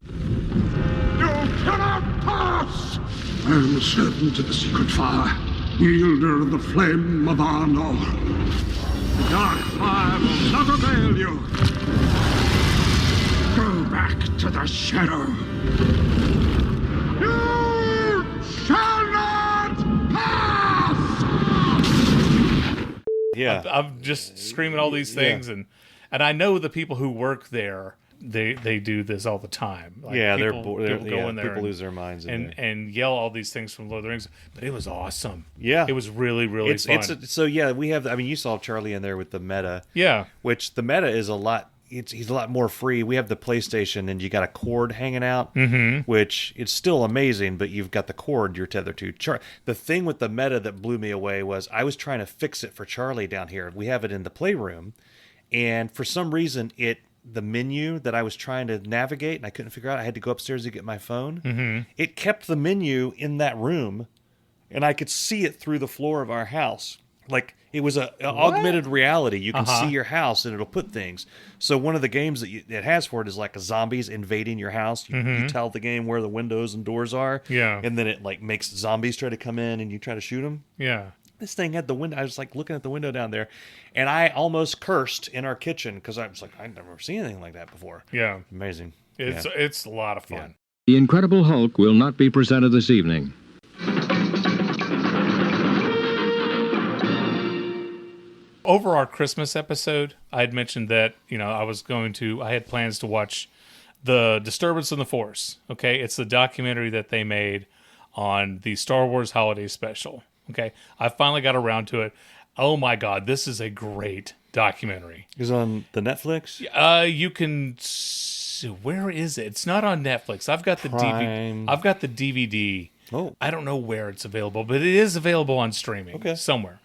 You cannot pass! I am servant of the secret fire, wielder of the flame of Arnor. The dark fire will not avail you. Go back to the shadow. You shall not pass! Yeah. I'm just screaming all these things, and I know the people who work there, they do this all the time. Like people go in there people lose their minds and yell all these things from Lord of the Rings. But it was awesome. Yeah, it was really fun. We have. I mean, you saw Charlie in there with the meta. Yeah, which the meta is a lot. He's a lot more free. We have the PlayStation, and you got a cord hanging out, which is still amazing. But you've got the cord you're tethered to. The thing with the meta that blew me away was I was trying to fix it for Charlie down here. We have it in the playroom, and for some reason the menu that I was trying to navigate and I couldn't figure out, I had to go upstairs to get my phone. It kept the menu in that room, and I could see it through the floor of our house. Like, it was an augmented reality. You can see your house, and it'll put things. So one of the games that it has for it is like zombies invading your house. You tell the game where the windows and doors are. Yeah. And then it like makes zombies try to come in, and you try to shoot them. Yeah. This thing had the window. I was like looking at the window down there, and I almost cursed in our kitchen because I was like, I've never seen anything like that before. Yeah. Amazing. It's a lot of fun. Yeah. The Incredible Hulk will not be presented this evening. Over our Christmas episode, I had mentioned that, I had plans to watch The Disturbance in the Force. Okay. It's the documentary that they made on the Star Wars Holiday Special. Okay. I finally got around to it. Oh my God. This is a great documentary. Is it on the Netflix? You can, where is it? It's not on Netflix. I've got the DVD. I've got the DVD. Oh. I don't know where it's available, but it is available on streaming somewhere.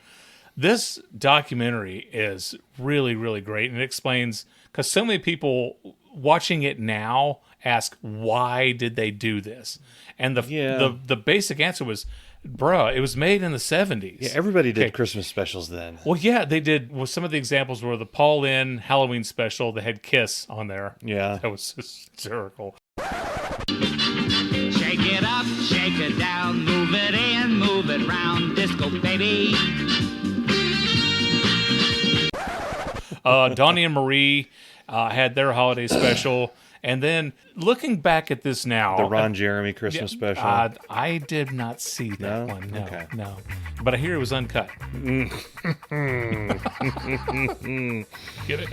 This documentary is really, really great, and it explains, because so many people watching it now ask, why did they do this? And the basic answer was, bruh, it was made in the 70s. Yeah, everybody did Christmas specials then. Well, yeah, they did. Well, some of the examples were the Paul Lynn Halloween special that had Kiss on there. Yeah. That was hysterical. Shake it up, shake it down, move it in, move it round, disco baby. Donnie and Marie had their holiday special. And then looking back at this now, the Ron Jeremy Christmas special. I did not see that one. No, okay. No. But I hear it was uncut. Get it?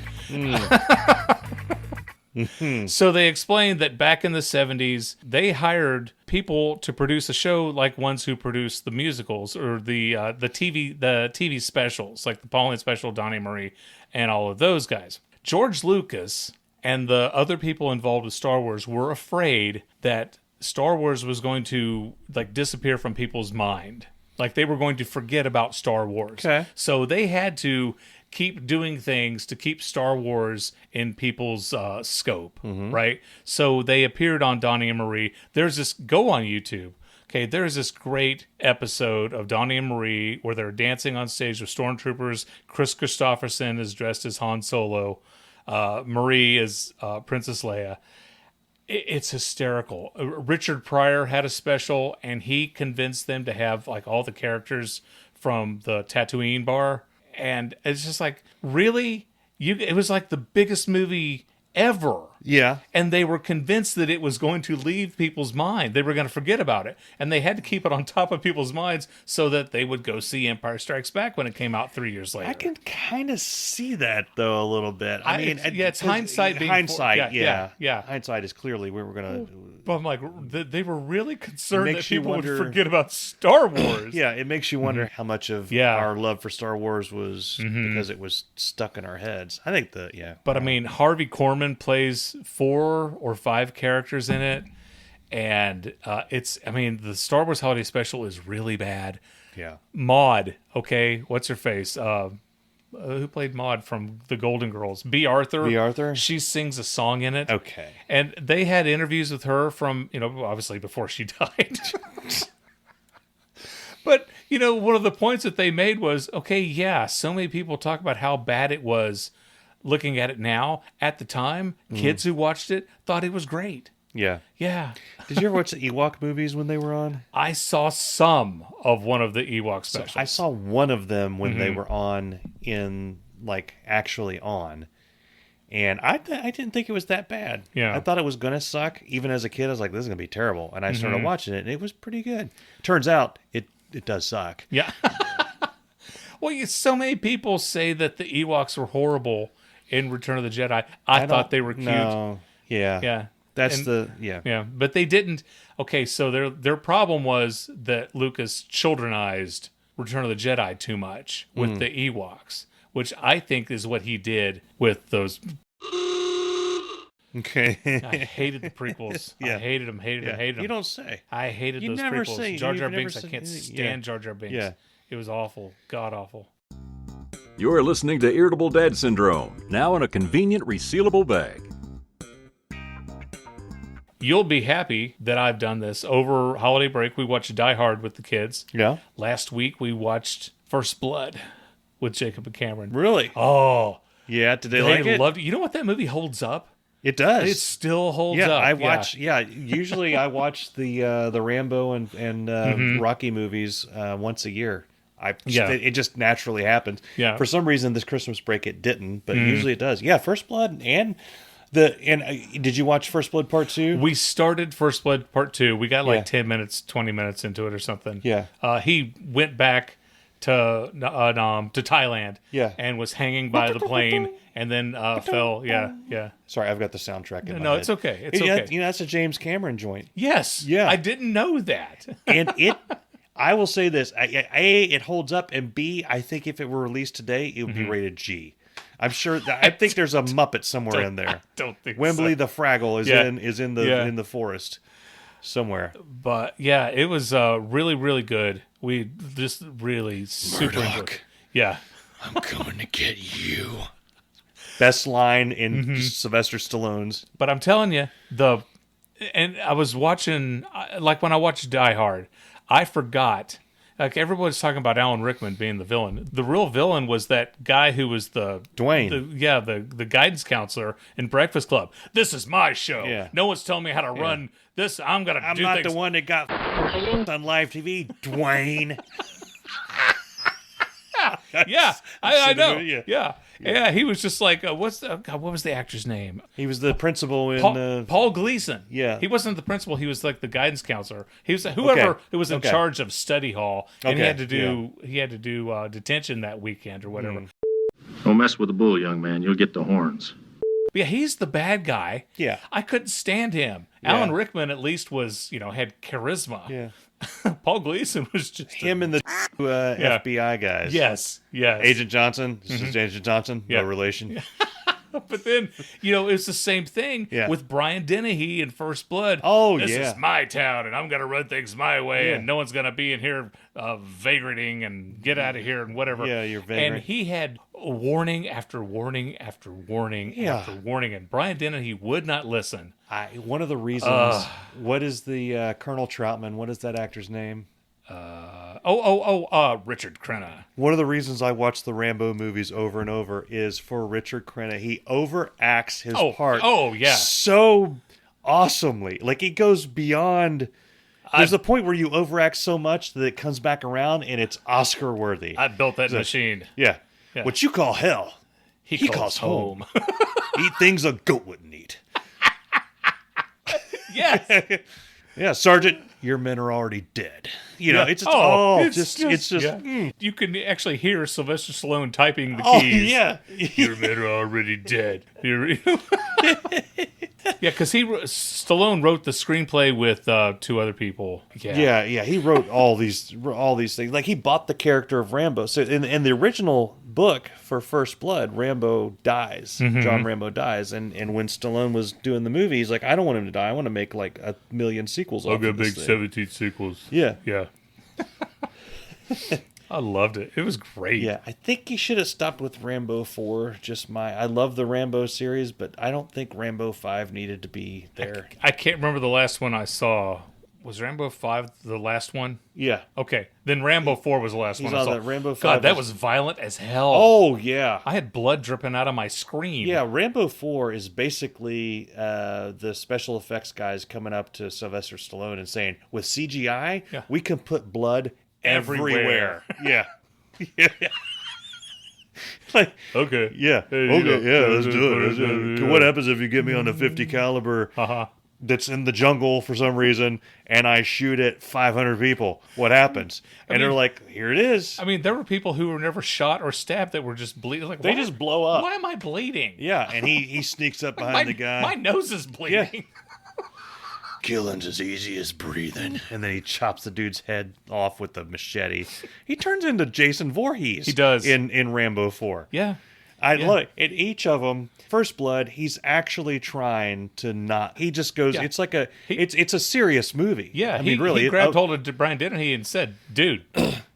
So they explained that back in the 70s, they hired people to produce a show like ones who produced the musicals or the TV specials, like the Pauline special, Donnie and Marie, and all of those guys. George Lucas and the other people involved with Star Wars were afraid that Star Wars was going to disappear from people's mind. Like they were going to forget about Star Wars. Okay. So they had to keep doing things to keep Star Wars in people's scope, right? So they appeared on Donnie and Marie. Go on YouTube. Okay, there's this great episode of Donnie and Marie where they're dancing on stage with stormtroopers. Chris Christopherson is dressed as Han Solo. Marie is Princess Leia. It's hysterical. Richard Pryor had a special, and he convinced them to have like all the characters from the Tatooine bar, and it's just like, really, it was like the biggest movie ever. Yeah. And they were convinced that it was going to leave people's mind. They were going to forget about it. And they had to keep it on top of people's minds so that they would go see Empire Strikes Back when it came out 3 years later. I can kind of see that, though, a little bit. I mean, it's hindsight. Hindsight, yeah. Hindsight is clearly where we're going to... But I'm like, they were really concerned that people would forget about Star Wars. Yeah, it makes you wonder how much of our love for Star Wars was because it was stuck in our heads. I think But I mean, Harvey Korman plays 4 or 5 characters in it, and the Star Wars Holiday Special is really bad. Yeah. Maude, okay, what's her face? Who played Maude from the Golden Girls? B. Arthur. B. Arthur? She sings a song in it. Okay. And they had interviews with her from, obviously before she died. But, one of the points that they made was, okay, yeah, so many people talk about how bad it was looking at it now. At the time, kids who watched it thought it was great. Yeah. Yeah. Did you ever watch the Ewok movies when they were on? I saw some of one of the Ewok specials. So I saw one of them when they were on actually on. And I didn't think it was that bad. Yeah. I thought it was going to suck. Even as a kid, I was like, this is going to be terrible. And I started watching it, and it was pretty good. Turns out, it does suck. Yeah. Well, so many people say that the Ewoks were horrible in Return of the Jedi. I thought they were cute. No. Yeah. Yeah. Yeah, but they didn't. Okay, so their problem was that Lucas childrenized Return of the Jedi too much with the Ewoks, which I think is what he did with those. Okay. I hated the prequels. Yeah. I hated them. You don't say. I hated those never prequels. say. Jar Jar You've never Binks. I said- can't stand Jar Jar Binks. Yeah. It was awful. God awful. You're listening to Irritable Dad Syndrome, now in a convenient resealable bag. You'll be happy that I've done this. Over holiday break, we watched Die Hard with the kids. Yeah. Last week, we watched First Blood with Jacob and Cameron. Really? Oh. Yeah, did they like it? Loved it. You know what? That movie holds up. It does. It still holds yeah, up. I watch. Yeah, usually I watch the Rambo and Rocky movies once a year. It just naturally happens. Yeah. For some reason, this Christmas break it didn't, but usually it does. Yeah, First Blood and did you watch First Blood Part 2? We started First Blood Part 2. We got like 10 minutes, 20 minutes into it or something. Yeah. He went back to Thailand. Yeah. And was hanging by the plane and then fell. Yeah. Sorry, I've got the soundtrack in my No, head. it's okay. It's okay. That's a James Cameron joint. Yes. Yeah. I didn't know that. And I will say this: A, it holds up, and B, I think if it were released today, it would be rated G. I'm sure. I think there's a Muppet somewhere in there. I don't think Wembley so. the Fraggle is in the forest somewhere. But yeah, it was really, really good. We just really super enjoyed it. Yeah. I'm going to get you. Best line in Sylvester Stallone's. But I'm telling you, and I was watching, like when I watched Die Hard, I forgot. Like everybody's talking about Alan Rickman being the villain. The real villain was that guy who was the Dwayne. The guidance counselor in Breakfast Club. This is my show. Yeah. No one's telling me how to run this. I'm not the one that got on live TV, Dwayne. Yeah, I know. movie, Yeah. He was just like, what was the actor's name? He was the principal in Paul Gleason. Yeah. He wasn't the principal. He was like the guidance counselor. He was whoever who was in charge of study hall, and he had to do detention that weekend or whatever. Don't mess with the bull, young man. You'll get the horns. Yeah, he's the bad guy. Yeah. I couldn't stand him. Yeah. Alan Rickman at least was, had charisma. Yeah. Paul Gleason was just him and the FBI guys. Yes. Agent Johnson. This is Agent Johnson. Yeah. No relation. But then, it's the same thing with Brian Dennehy in First Blood. Oh, this is my town, and I'm going to run things my way, and no one's going to be in here vagrating and get out of here and whatever. Yeah, you're vagrant. And he had warning after warning after warning after warning, and Brian Dennehy would not listen. One of the reasons, what is the Colonel Troutman, what is that actor's name? Richard Crenna. One of the reasons I watch the Rambo movies over and over is for Richard Crenna. He overacts his part. Oh, yeah. So awesomely. Like, it goes beyond. There's a point where you overact so much that it comes back around and it's Oscar worthy. I built that machine. Yeah. What you call hell, he calls home. Eat things a goat wouldn't eat. Yes. Yeah, Sergeant, your men are already dead. You know, it's just. You can actually hear Sylvester Stallone typing the Oh, keys. yeah. Your men are already dead. Yeah, because Stallone wrote the screenplay with 2 other people. Yeah. He wrote all these things. Like, he bought the character of Rambo. So in the original book for First Blood, Rambo dies. Mm-hmm. John Rambo dies, and when Stallone was doing the movie, he's like, I don't want him to die. I want to make like 1 million sequels. I'll go big 17 sequels. Yeah. I loved it. It was great. Yeah, I think he should have stopped with Rambo 4. I love the Rambo series, but I don't think Rambo 5 needed to be there. I can't remember the last one I saw. Was Rambo 5 the last one? Yeah. Okay. Then Rambo 4 was the last one I saw. That Rambo 5. God, that was violent as hell. Oh, yeah. I had blood dripping out of my screen. Yeah, Rambo 4 is basically the special effects guys coming up to Sylvester Stallone and saying, with CGI, we can put blood everywhere. Yeah. Like, okay. Yeah. Hey, let's do it. What happens if you get me on a 50 caliber that's in the jungle for some reason and I shoot at 500 people? What happens? They're like, here it is. I mean, there were people who were never shot or stabbed that were just bleeding. Like, they just blow up. Why am I bleeding? Yeah, and he sneaks up behind the guy. My nose is bleeding. Yeah. Killing's as easy as breathing. And then he chops the dude's head off with the machete. He turns into Jason Voorhees. He does. In Rambo 4. Yeah. I love it. In each of them, First Blood, he's actually trying to not. He just goes. Yeah. It's like it's a serious movie. Yeah, I mean, really. He grabbed hold of Brian Dennehy and said, "Dude,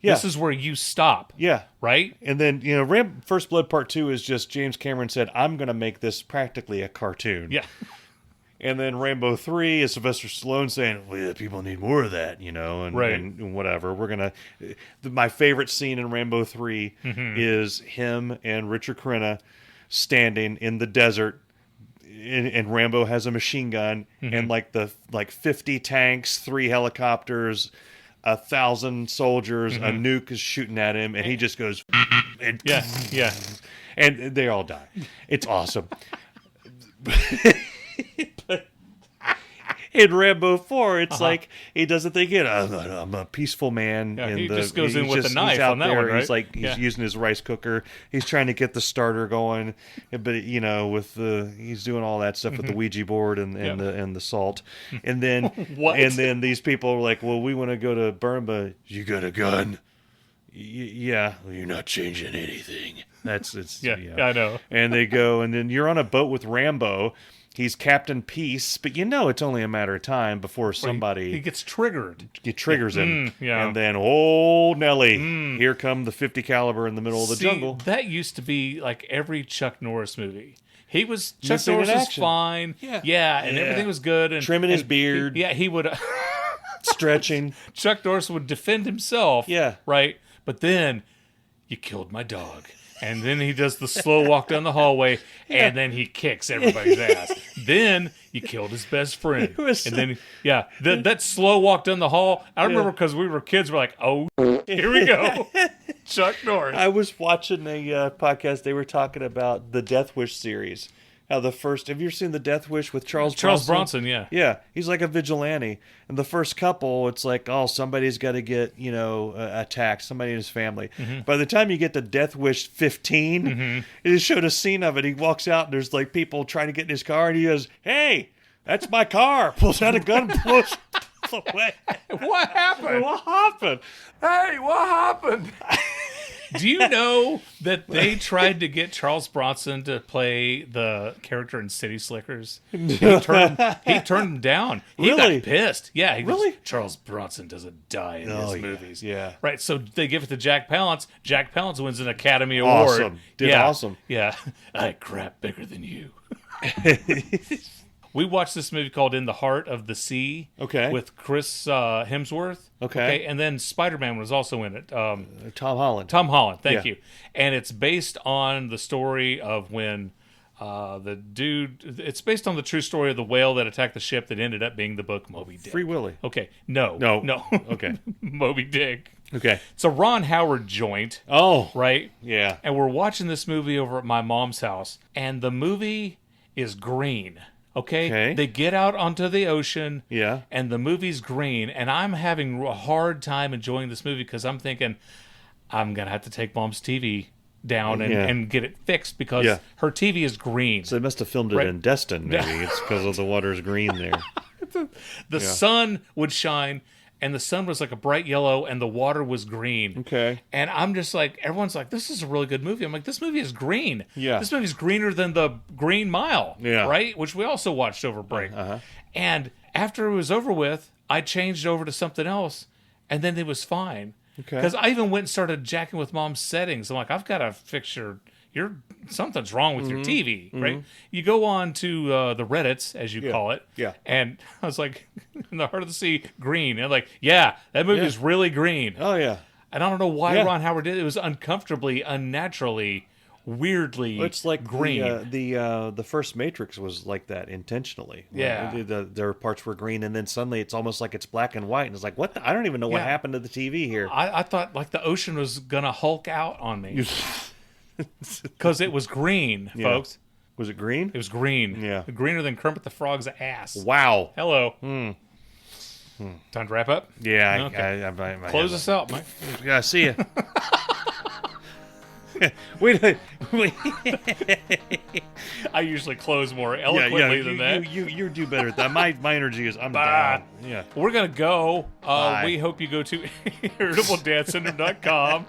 this is where you stop." Yeah, right. And then First Blood Part 2 is just James Cameron said, "I'm going to make this practically a cartoon." Yeah. And then Rambo 3 is Sylvester Stallone saying, well, yeah, people need more of that, and whatever. We're going to... My favorite scene in Rambo 3 is him and Richard Crenna standing in the desert, and Rambo has a machine gun, and like 50 tanks, 3 helicopters, 1,000 soldiers, a nuke is shooting at him, and he just goes... And, and they all die. It's awesome. In Rambo 4, it's like he doesn't think I'm a peaceful man. Yeah, he just goes in with a knife on that one, right? He's using his rice cooker. He's trying to get the starter going, but he's doing all that stuff with the Ouija board and the salt. And then and then these people are like, well, we want to go to Burma. You got a gun? Yeah, well, you're not changing anything. I know. And they go, and then you're on a boat with Rambo. He's Captain Peace, but it's only a matter of time before somebody... He gets triggered. It triggers him. Yeah. And then, oh, Nelly, here come the 50 caliber in the middle of the jungle. That used to be like every Chuck Norris movie. Chuck Norris was fine. Yeah, and everything was good. And trimming his beard. He would... stretching. Chuck Norris would defend himself. Yeah. Right? But then, you killed my dog. And then he does the slow walk down the hallway, and then he kicks everybody's ass. Then you killed his best friend. And then, that slow walk down the hall, I remember because we were kids, we're like, oh, here we go. Chuck Norris. I was watching a podcast, they were talking about the Death Wish series. Have you ever seen the Death Wish with Charles Bronson? Yeah. Yeah, he's like a vigilante. And the first couple, it's like, oh, somebody's got to get, attacked, somebody in his family. By the time you get to Death Wish 15, it showed a scene of it. He walks out and there's like people trying to get in his car and he goes, hey, that's my car. Pulls out a gun and pulls away. What happened? What happened? Hey, what happened? Do you know that they tried to get Charles Bronson to play the character in City Slickers? He turned him down. He got pissed. Yeah. Goes, Charles Bronson doesn't die in his movies. Yeah. Right. So they give it to Jack Palance. Jack Palance wins an Academy Award. Awesome. Awesome. Yeah. I crap bigger than you. We watched this movie called In the Heart of the Sea. Okay. With Chris Hemsworth. Okay. And then Spider-Man was also in it. Tom Holland. Tom Holland. Thank you. And it's based on the story of when The dude, it's based on the true story of the whale that attacked the ship that ended up being the book Moby Dick. Free Willy. Okay, no. Okay. Moby Dick. Okay. It's a Ron Howard joint. Oh. Right? Yeah. And we're watching this movie over at my mom's house, and the movie is green. Okay? They get out onto the ocean. Yeah. And the movie's green, and I'm having a hard time enjoying this movie because I'm thinking I'm going to have to take Mom's TV down and get it fixed because her TV is green. So they must have filmed it in Destin, maybe. It's because of the water's green there. The sun would shine, and the sun was like a bright yellow, and the water was green. Okay. And I'm just like, everyone's like, this is a really good movie. I'm like, this movie is green. Yeah. This movie's greener than the Green Mile. Yeah. Right? Which we also watched over break. And after it was over with, I changed over to something else, and then it was fine. Okay. Because I even went and started jacking with Mom's settings. I'm like, I've got to fix something's wrong with your TV, right? You go on to the Reddits, as you call it. Yeah. And I was like, in the heart of the sea, green. And I'm like, yeah, that movie is really green. Oh, yeah. And I don't know why Ron Howard did it. It was uncomfortably, unnaturally, weirdly it's like green. The first Matrix was like that intentionally. Yeah. Their parts were green, and then suddenly it's almost like it's black and white. And it's like, what? I don't even know what happened to the TV here. I thought like the ocean was going to Hulk out on me. Because it was green, folks. Was it green? It was green. Yeah. Greener than Kermit the Frog's ass. Wow. Hello. Time to wrap up? Yeah. Okay. I Close us out, Mike. Yeah, see ya. Wait. I usually close more eloquently than that. You do better at that. My energy is, I'm down. Yeah. We're going to go. We hope you go to irritabledadsyndrome.com.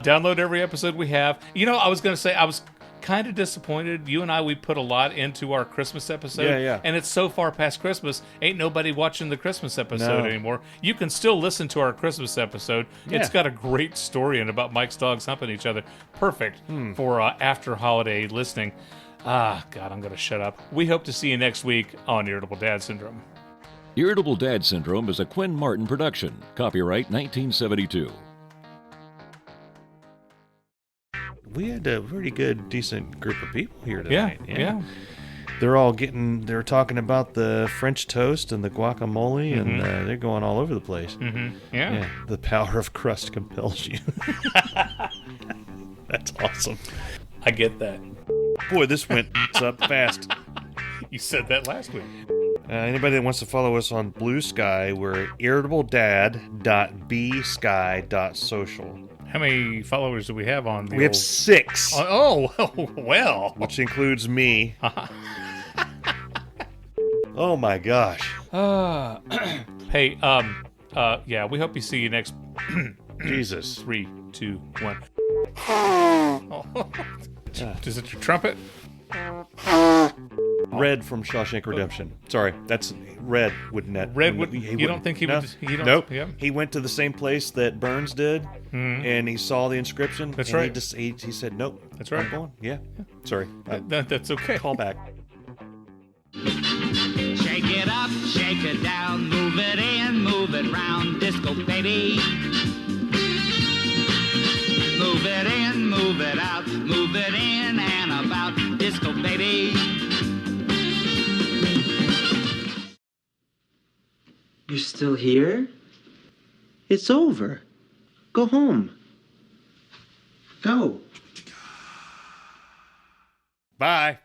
Download every episode we have. You know, I was going to say, I was kind of disappointed. You and I, we put a lot into our Christmas episode. Yeah. And it's so far past Christmas, ain't nobody watching the Christmas episode anymore. You can still listen to our Christmas episode. Yeah. It's got a great story in about Mike's dogs humping each other. Perfect for after holiday listening. God, I'm going to shut up. We hope to see you next week on Irritable Dad Syndrome. Irritable Dad Syndrome is a Quinn Martin production. Copyright 1972. We had a pretty good, decent group of people here tonight. Yeah. They're talking about the French toast and the guacamole, and they're going all over the place. Yeah. The power of crust compels you. That's awesome. I get that. Boy, this went up fast. You said that last week. Anybody that wants to follow us on Blue Sky, we're irritabledad.bsky.social. How many followers do we have on the We have 6. Oh, well. Which includes me. Oh, my gosh. Hey, we hope you see you next... Jesus. 3, 2, 1. Oh. Is it your trumpet? Red from Shawshank Redemption. Sorry, that's Red would net. Red would. You don't think he would? Nope. Yeah. He went to the same place that Burns did, and he saw the inscription. That's and right. He said, "Nope." That's right. I'm going. Yeah. Sorry. That's okay. Call back. Shake it up, shake it down, move it in, move it round, disco baby. Move it in, move it out, move it in and about, disco baby. You're still here? It's over. Go home. Go. Bye.